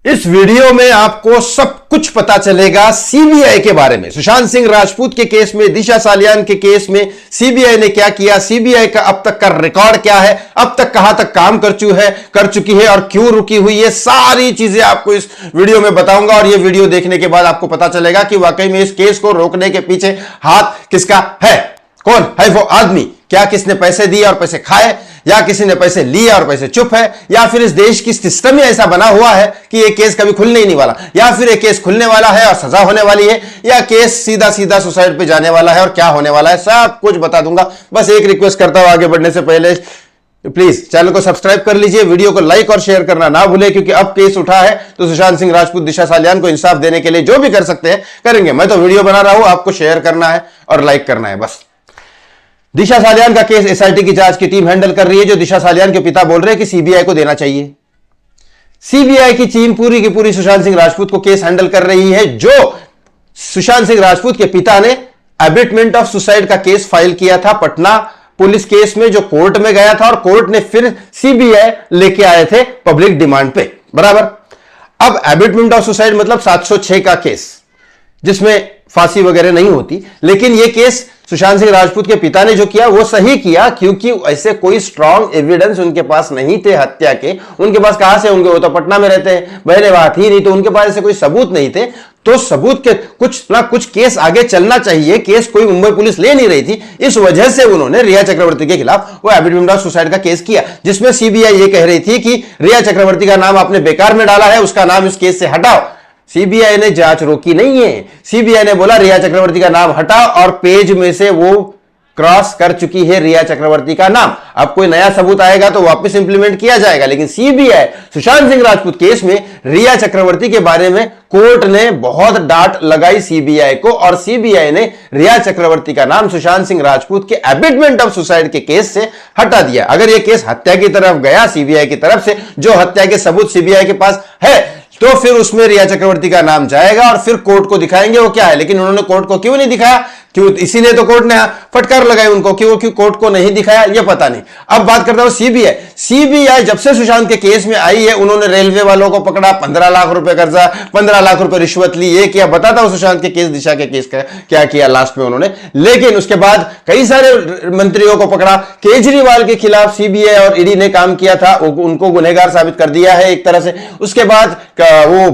इस वीडियो में आपको सब कुछ पता चलेगा सीबीआई के बारे में। सुशांत सिंह राजपूत के केस में, दिशा सालियान के केस में सीबीआई ने क्या किया, सीबीआई का अब तक का रिकॉर्ड क्या है, अब तक कहां तक काम कर चुकी है और क्यों रुकी हुई है, सारी चीजें आपको इस वीडियो में बताऊंगा। और यह वीडियो देखने के बाद आपको पता चलेगा कि वाकई में इस केस को रोकने के पीछे हाथ किसका है, कौन है वो आदमी, क्या किसने पैसे दिए और पैसे खाए, या किसी ने पैसे लिए और पैसे चुप है, या फिर इस देश की सिस्टम ही ऐसा बना हुआ है कि ये केस कभी खुलने ही नहीं वाला, या फिर ये केस खुलने वाला है और सजा होने वाली है, या केस सीधा सीधा सुसाइड पे जाने वाला है और क्या होने वाला है, सब कुछ बता दूंगा। बस एक रिक्वेस्ट करता हूं आगे बढ़ने से पहले प्लीज चैनल को सब्सक्राइब कर लीजिए, वीडियो को लाइक और शेयर करना ना भूले, क्योंकि अब केस उठा है तो सुशांत सिंह राजपूत, दिशा सालियान को इंसाफ देने के लिए जो भी कर सकते हैं करेंगे। मैं तो वीडियो बना रहा हूं, आपको शेयर करना है और लाइक करना है बस। दिशा सालियान का केस एसआईटी की जांच की टीम हैंडल कर रही है, जो दिशा सालियान के पिता बोल रहे हैं कि सीबीआई को देना चाहिए। सीबीआई की टीम पूरी की पूरी सुशांत सिंह राजपूत को केस हैंडल कर रही है, जो सुशांत सिंह राजपूत के पिता ने एबिटमेंट ऑफ सुसाइड का केस फाइल किया था पटना पुलिस केस में, जो कोर्ट में गया था और कोर्ट ने फिर सीबीआई लेके आए थे पब्लिक डिमांड पे, बराबर। अब एबिटमेंट ऑफ सुसाइड मतलब 706 का केस, जिसमें फांसी वगैरह नहीं होती, लेकिन यह केस सुशांत सिंह राजपूत के पिता ने जो किया वो सही किया, क्योंकि ऐसे कोई स्ट्रांग एविडेंस उनके पास नहीं थे हत्या के। उनके पास कहां से होंगे, वो तो पटना में रहते हैं, बहने वहां थी नहीं, तो उनके पास ऐसे कोई सबूत नहीं थे। तो सबूत के कुछ ना कुछ केस आगे चलना चाहिए, केस कोई मुंबई पुलिस ले नहीं रही थी, इस वजह से उन्होंने रिया चक्रवर्ती के खिलाफ वो एबिटमेंट ऑफ सुसाइड का केस किया, जिसमें सीबीआई ये कह रही थी कि रिया चक्रवर्ती का नाम आपने बेकार में डाला है, उसका नाम इस केस से हटाओ। सीबीआई ने जांच रोकी नहीं है, सीबीआई ने बोला रिया चक्रवर्ती का नाम हटाओ, और पेज में से वो क्रॉस कर चुकी है रिया चक्रवर्ती का नाम। अब कोई नया सबूत आएगा तो वापस इंप्लीमेंट किया जाएगा, लेकिन सीबीआई सुशांत सिंह राजपूत केस में रिया चक्रवर्ती के बारे में कोर्ट ने बहुत डांट लगाई सीबीआई को, और सीबीआई ने रिया चक्रवर्ती का नाम सुशांत सिंह राजपूत के एबिटमेंट ऑफ सुसाइड के केस से हटा दिया। अगर यह केस हत्या की तरफ गया सीबीआई की तरफ से, जो हत्या के सबूत सीबीआई के पास है, तो फिर उसमें रिया चक्रवर्ती का नाम जाएगा और फिर कोर्ट को दिखाएंगे वो क्या है। लेकिन उन्होंने कोर्ट को क्यों नहीं दिखाया, क्यों, इसीलिए तो कोर्ट ने फटकार लगाई उनको कि वो क्यों कोर्ट को नहीं दिखाया, ये पता नहीं। अब बात करता हूं सीबीआई जब से सुशांत के केस में आई है, उन्होंने रेलवे वालों को पकड़ा, 15 लाख रुपए कर्जा, 15 लाख रुपए रिश्वत ली, ये किया। बताता हूं सुशांत के केस, दिशा के केस का क्या किया लास्ट में उन्होंने। लेकिन उसके बाद कई सारे मंत्रियों को पकड़ा, केजरीवाल के खिलाफ सीबीआई और ईडी ने काम किया था, उनको गुनहगार साबित कर दिया है एक तरह से। उसके बाद वो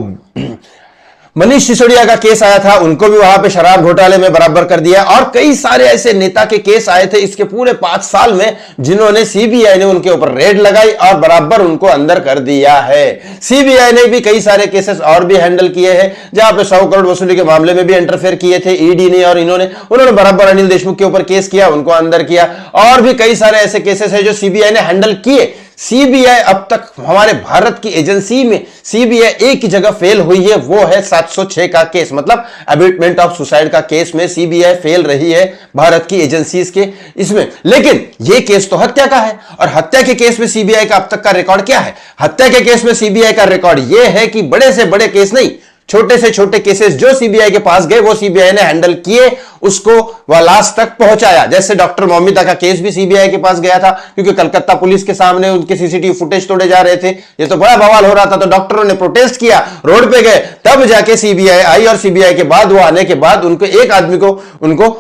मनीष सिसोदिया का केस आया था, उनको भी वहां पे शराब घोटाले में बराबर कर दिया, और कई सारे ऐसे नेता के केस आए थे इसके पूरे 5 साल में, जिन्होंने सीबीआई ने उनके ऊपर रेड लगाई और बराबर उनको अंदर कर दिया है। सीबीआई ने भी कई सारे केसेस और भी हैंडल किए हैं, जहां पे 100 करोड़ वसूली के मामले में भी इंटरफेयर किए थे ईडी ने, और उन्होंने बराबर अनिल देशमुख के ऊपर केस किया, उनको अंदर किया। और भी कई सारे ऐसे केसेस है जो सीबीआई ने हैंडल किए। सीबीआई अब तक हमारे भारत की एजेंसी में सीबीआई एक ही जगह फेल हुई है, वो है 706 का केस, मतलब एबिटमेंट ऑफ सुसाइड का केस में सीबीआई फेल रही है भारत की एजेंसीज के इसमें। लेकिन ये केस तो हत्या का है, और हत्या के केस में सीबीआई का अब तक का रिकॉर्ड क्या है? हत्या के केस में सीबीआई का रिकॉर्ड यह है कि बड़े से बड़े केस नहीं, छोटे से छोटे केसेस जो सीबीआई के पास गए वो सीबीआई ने हैंडल किए, उसको वह लास्ट तक पहुंचाया। जैसे डॉक्टर मौमिता का केस भी सीबीआई के पास गया था, क्योंकि कलकत्ता पुलिस के सामने उनके सीसीटीवी फुटेज तोड़े जा रहे थे, ये तो बड़ा बवाल हो रहा था, तो डॉक्टरों ने प्रोटेस्ट किया, रोड पे गए, तब जाके सीबीआई आई, और सीबीआई के बाद वो आने के बाद उनको एक आदमी को उनको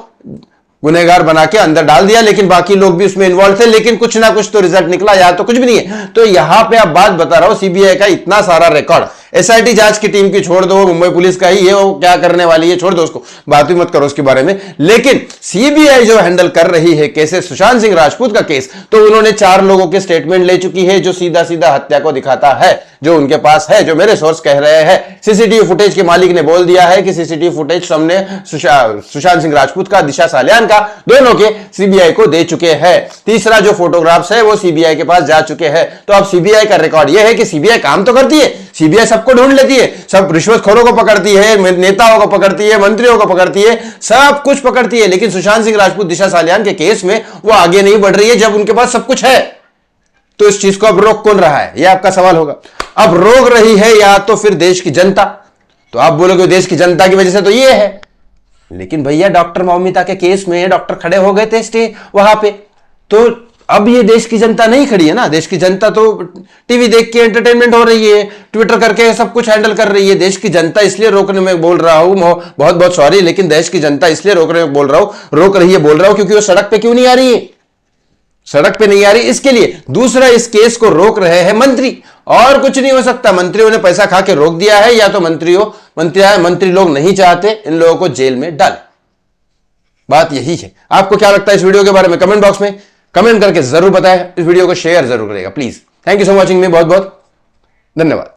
गुनहगार बना के अंदर डाल दिया, लेकिन बाकी लोग भी उसमें इन्वॉल्व थे, लेकिन कुछ ना कुछ तो रिजल्ट निकला, या तो कुछ भी नहीं है। तो यहां पे अब बात बता रहा हूं, सीबीआई का इतना सारा रिकॉर्ड, एसआईटी जांच की टीम की छोड़ दो, मुंबई पुलिस का ही है, वो क्या करने वाली है छोड़ दो, उसको बात भी मत करो उसके बारे में। लेकिन सीबीआई जो हैंडल कर रही है केसेस, सुशांत सिंह राजपूत का केस, तो उन्होंने 4 लोगों के स्टेटमेंट ले चुकी है, जो सीधा सीधा हत्या को दिखाता है, जो उनके पास है, जो मेरे सोर्स कह रहे हैं। सीसीटीवी फुटेज के मालिक ने बोल दिया है कि सीसीटीवी फुटेज हमने सुशांत सिंह राजपूत का, दिशा सालियान का, दोनों के सीबीआई को दे चुके हैं। तीसरा जो फोटोग्राफ्स है वो सीबीआई के पास जा चुके हैं। तो अब सीबीआई का रिकॉर्ड यह है कि सीबीआई काम तो करती है, सीबीआई सबको ढूंढ लेती है, सब रिश्वतखोरों को पकड़ती है, नेताओं को पकड़ती है, मंत्रियों को पकड़ती है, सब कुछ पकड़ती है, लेकिन सुशांत सिंह राजपूत, दिशा सालियान के केस में वो आगे नहीं बढ़ रही है, जब उनके पास सब कुछ है। तो इस चीज को अब रोक कौन रहा है, यह आपका सवाल होगा। अब रोक रही है या तो फिर देश की जनता, तो आप बोलोगे देश की जनता की वजह से तो ये है, लेकिन भैया डॉक्टर मौमिता के केस में डॉक्टर खड़े हो गए थे स्टे वहां पे, तो अब ये देश की जनता नहीं खड़ी है ना, देश की जनता तो टीवी देख के एंटरटेनमेंट हो रही है, ट्विटर करके सब कुछ हैंडल कर रही है। देश की जनता इसलिए रोकने में बोल रहा हूं, बहुत बहुत सॉरी, लेकिन देश की जनता इसलिए रोकने में बोल रहा हूं, रोक रही है बोल रहा हूं, क्योंकि वो सड़क पे क्यों नहीं आ रही है, सड़क पे नहीं आ रही इसके लिए। दूसरा, इस केस को रोक रहे हैं मंत्री, और कुछ नहीं हो सकता। मंत्रियों ने पैसा खा के रोक दिया है, या तो मंत्री लोग नहीं चाहते इन लोगों को जेल में डाल। बात यही है। आपको क्या लगता है इस वीडियो के बारे में कमेंट बॉक्स में कमेंट करके जरूर बताएं। इस वीडियो को शेयर जरूर करेगा please. Thank you so much, बहुत बहुत धन्यवाद।